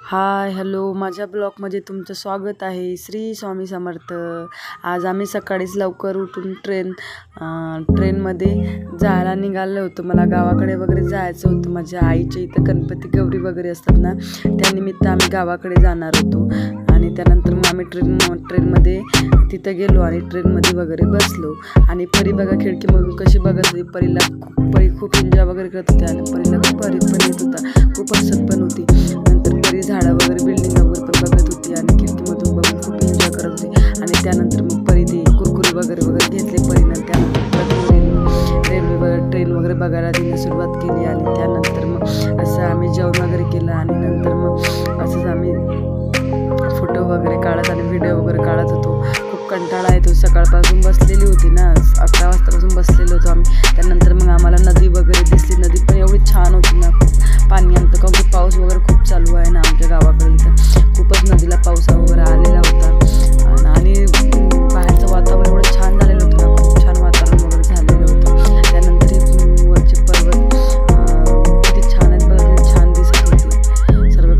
Hi hello माझ्या ब्लॉगमध्ये तुमचं स्वागत आहे। श्री स्वामी समर्थ। आज आम्ही सकाळीच लवकर उठून ट्रेनमध्ये जायला निघालो होतो। मला गावाकडे वगैरे जायचं होतं। माझ्या आईच्या इथं गणपती गौरी वगैरे असतात ना, त्यानिमित्त आम्ही गावाकडे जाणार होतो। आणि त्यानंतर मग आम्ही ट्रेनमध्ये तिथं गेलो आणि ट्रेनमध्ये वगैरे बसलो। आणि परी बघा खिडकीमधून कशी बघत होती। परी खूप एन्जॉय वगैरे करत होती आणि परीला खूप भारी पण येत होता, खूप हसत पण होती। नंतर परी झाडं वगैरे बिल्डिंग वगैरे पण बघत होती आणि खिडकीमधून बघून खूप एन्जॉय करत होती। आणि त्यानंतर मग परी ती कुरकुरे वगैरे घेतले परीनं। त्यानंतर ट्रेन वगैरे बघायला तिने सुरुवात केली। आणि त्यानंतर मग असं आम्ही जेवण वगैरे केलं आणि नंतर मग असंच आम्ही फोटो वगैरे काढत आणि व्हिडिओ वगैरे काढत होतो। खूप कंटाळा येतो, सकाळपासून बसलेली होती ना, 11 वाजतापासून बसलेलो होतो आम्ही। त्यानंतर मग आम्हाला नदी वगैरे दिसली। नदी पण एवढी छान होती ना, खूप पाणी आमचं, कारण की पाऊस वगैरे खूप चालू आहे ना आमच्या गावाकडे। इथं खूपच नदीला पाऊस वगैरे आलेला होता आणि बाहेरचं वातावरण एवढं छान झालेलं होतं ना, खूप छान वातावरण वगैरे झालेलं होतं। त्यानंतर हे वरचे पर्वत किती छान आहेत बघा, किती छान दिसत होते। सर्व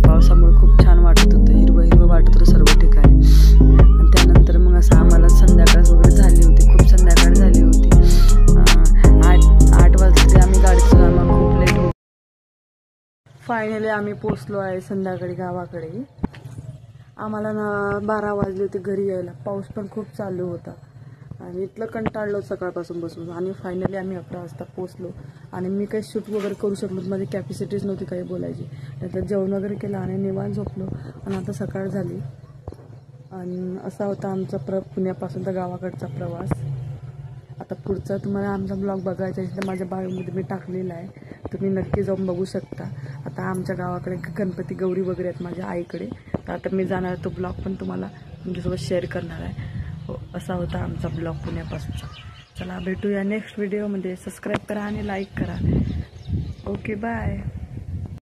पावसामुळे खूप छान वाटत होतं, हिरवं हिरवं वाटत होतं सर्व ठिकाणी। आणि त्यानंतर मग असं आम्हाला संध्याकाळ वगैरे झाली होती, खूप संध्याकाळ झाली होती। 8 वाजले आम्ही गाडीतून, आम्हाला खूप लेट होतं। फायनली आम्ही पोचलो आहे संध्याकाळी गावाकडे। आम्हाला ना 12 वाजले होते घरी यायला, पाऊस पण खूप चालू होता आणि इथलं कंटाळलो सकाळपासून बसून। आणि फायनली आम्ही 11 वाजता पोचलो आणि मी काही शूट वगैरे करू शकलो, माझी कॅपॅसिटीच नव्हती काही बोलायची। नंतर जेवण वगैरे केलं आणि निवांत झोपलो आणि आता सकाळ झाली। आणि असा होता आमचा पुण्यापासून तर गावाकडचा प्रवास। आता पुढचा तुम्हाला आमचा ब्लॉग बघायचा असेल तर माझ्या बायोमध्ये मी टाकलेला आहे, तुम्ही नक्की जाऊन बघू शकता। आता आमच्या गावाकडे गणपती गौरी वगैरे आहेत माझ्या आईकडे, तर आता मी जाणार, तो ब्लॉग पण तुम्हाला तुमच्यासोबत शेअर करणार आहे। हो, असा होता आमचा ब्लॉग पुण्यापासूनचा। चला भेटूया नेक्स्ट व्हिडिओमध्ये। सबस्क्राईब करा आणि लाईक करा। Okay bye.